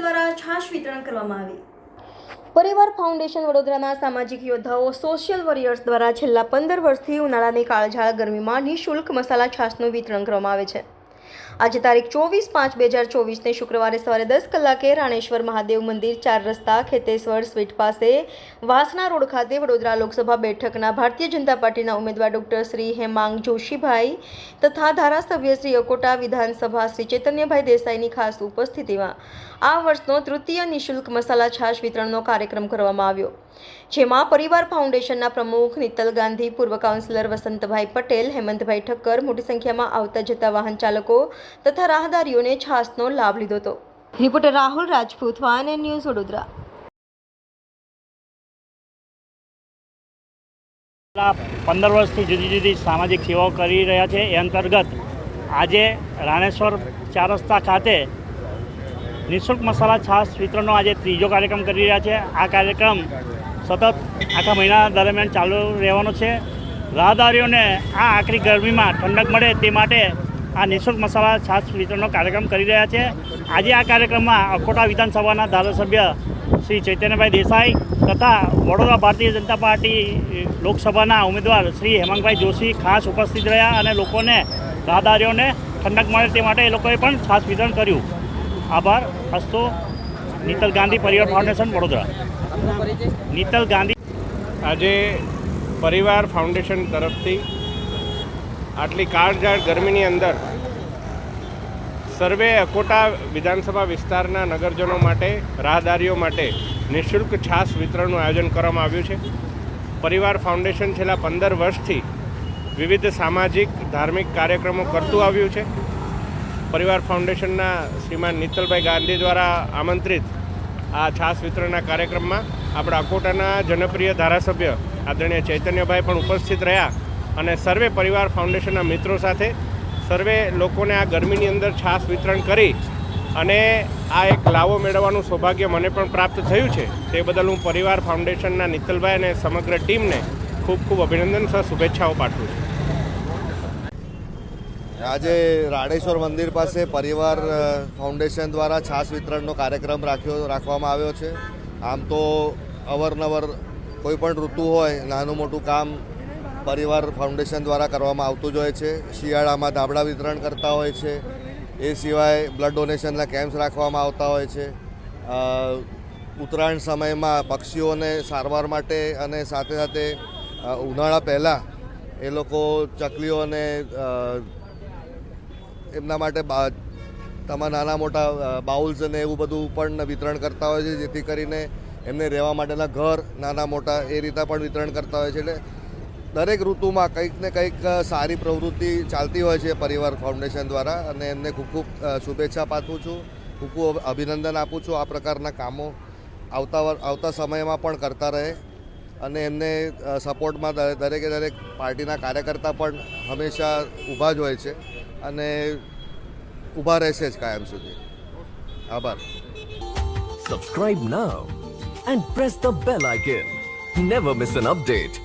દ્વારા છાશ વિતરણ કરવામાં આવી। પરિવાર ફાઉન્ડેશન વડોદરાના સામાજિક યોદ્ધાઓ સોશિયલ વોરિયર્સ દ્વારા છેલ્લા 15 વર્ષથી ઉનાળાની કાળઝાળ ગરમીમાં નિઃશુલ્ક મસાલા છાશનું વિતરણ કરવામાં આવે છે। આજે તારીખ 24/5/2024ને શુક્રવારે સવારે 10 કલાકે રાણેશ્વર મહાદેવ મંદિર 4 રસ્તા ખેતેશ્વર સ્વીટ પાસે વાસણા રોડ ખાતે વડોદરા લોકસભા બેઠકના ભારતીય જનતા પાર્ટીના ઉમેદવાર ડોક્ટર શ્રી હેમાંગ જોશીભાઈ તથા ધારાસભ્ય શ્રી અકોટા વિધાનસભા શ્રી ચૈતન્યભાઈ દેસાઈની ખાસ ઉપસ્થિતિમાં આ વર્ષનો તૃતીય નિઃશુલ્ક મસાલા છાશ વિતરણનો કાર્યક્રમ કરવામાં આવ્યો, જેમાં પરિવાર ફાઉન્ડેશનના પ્રમુખ નીતલ ગાંધી, પૂર્વ કાઉન્સિલર વસંતભાઈ પટેલ, હેમંતભાઈ ઠક્કર મોટી સંખ્યામાં આવતા જતા વાહન ચાલકો તથા રાહદારીઓને છાશનો લાભ લીધો હતો। Reporter Rahul Rajput, van news, Vadodara. 15 વર્ષથી જુદી જુદી સામાજિક સેવાઓ કરી રહ્યા છે। એ અંતર્ગત આજે રાણેશ્વર 4 રસ્તા ખાતે નિઃશુલ્ક મસાલા છાશ વિતરણનો આજે ત્રીજો કાર્યક્રમ કરી રહ્યા છે। આ કાર્યક્રમ સતત આખા મહિના દરમિયાન ચાલુ રહેવાનો છે। રાહદારીઓને આ આકરી ગરમીમાં ઠંડક મળે તે માટે આ નિઃશુલ્ક મસાલા છાશ વિતરણનો કાર્યક્રમ કરી રહ્યા છે। આજે આ કાર્યક્રમમાં અકોટા વિધાનસભાના ધારાસભ્ય શ્રી ચૈતન્યભાઈ દેસાઈ તથા વડોદરા ભારતીય જનતા પાર્ટી લોકસભાના ઉમેદવાર શ્રી હેમાંગભાઈ જોશી ખાસ ઉપસ્થિત રહ્યા અને લોકોને રાહદારીઓને ઠંડક મળે તે માટે એ લોકોએ પણ છાશ વિતરણ કર્યું। આભાર। હસ્તો નીતલ ગાંધી, પરિવાર ફાઉન્ડેશન, વડોદરા। નીતલ ગાંધી આજે પરિવાર ફાઉન્ડેશન તરફથી આટલી કાળઝાળ ગરમીની અંદર સર્વે અકોટા વિધાનસભા વિસ્તારના નગરજનો માટે, રાહદારીઓ માટે નિઃશુલ્ક છાશ વિતરણનું આયોજન કરવામાં આવ્યું છે। પરિવાર ફાઉન્ડેશન છેલ્લા 15 વર્ષથી વિવિધ સામાજિક ધાર્મિક કાર્યક્રમો કરતું આવ્યું છે। પરિવાર ફાઉન્ડેશનના શ્રીમાન નીતલભાઈ ગાંધી દ્વારા આમંત્રિત આ છાશ વિતરણના કાર્યક્રમમાં આપણા અકોટાના જનપ્રિય ધારાસભ્ય આદરણીય ચૈતન્યભાઈ પણ ઉપસ્થિત રહ્યા અને સર્વે પરિવાર ફાઉન્ડેશનના મિત્રો સાથે સર્વે લોકોને આ ગરમીની અંદર છાશ વિતરણ કરી અને આ એક લાવો મેળવવાનું સૌભાગ્ય મને પણ પ્રાપ્ત થયું છે। તે બદલ હું પરિવાર ફાઉન્ડેશનના નીતલભાઈ અને સમગ્ર ટીમને ખૂબ ખૂબ અભિનંદન સહ શુભેચ્છાઓ પાઠવું છું। આજે રાણેશ્વર મંદિર પાસે પરિવાર ફાઉન્ડેશન દ્વારા છાશ વિતરણનો કાર્યક્રમ રાખવામાં આવ્યો છે। આમ તો અવારનવાર કોઈ પણ ઋતુ હોય નાનું મોટું કામ પરિવાર ફાઉન્ડેશન દ્વારા કરવામાં આવતું જ હોય છે। શિયાળામાં ધાબળા વિતરણ કરતા હોય છે, એ સિવાય બ્લડ ડોનેશનના કેમ્પ્સ રાખવામાં આવતા હોય છે। ઉત્તરાયણ સમયમાં પક્ષીઓને સારવાર માટે અને સાથે સાથે ઉનાળા પહેલાં એ લોકો ચકલીઓને એમના માટે તમારા નાના મોટા બાઉલ્સ અને એવું બધું પણ વિતરણ કરતા હોય છે, જેથી કરીને એમને રહેવા માટેના ઘર નાના મોટા એ રીતે પણ વિતરણ કરતા હોય છે। એટલે દરેક ઋતુમાં કંઈક ને કંઈક સારી પ્રવૃત્તિ ચાલતી હોય છે પરિવાર ફાઉન્ડેશન દ્વારા અને એમને ખૂબ ખૂબ શુભેચ્છા પાઠવું છું, ખૂબ ખૂબ અભિનંદન આપું છું। આ પ્રકારના કામો આવતા સમયમાં પણ કરતા રહે અને એમને સપોર્ટમાં દરેકે દરેક પાર્ટીના કાર્યકર્તા પણ હંમેશા ઊભા જ હોય છે અને ઊભા રહેશે જ કાયમ સુધી। આભાર। Subscribe now and press the bell icon. Never miss an update.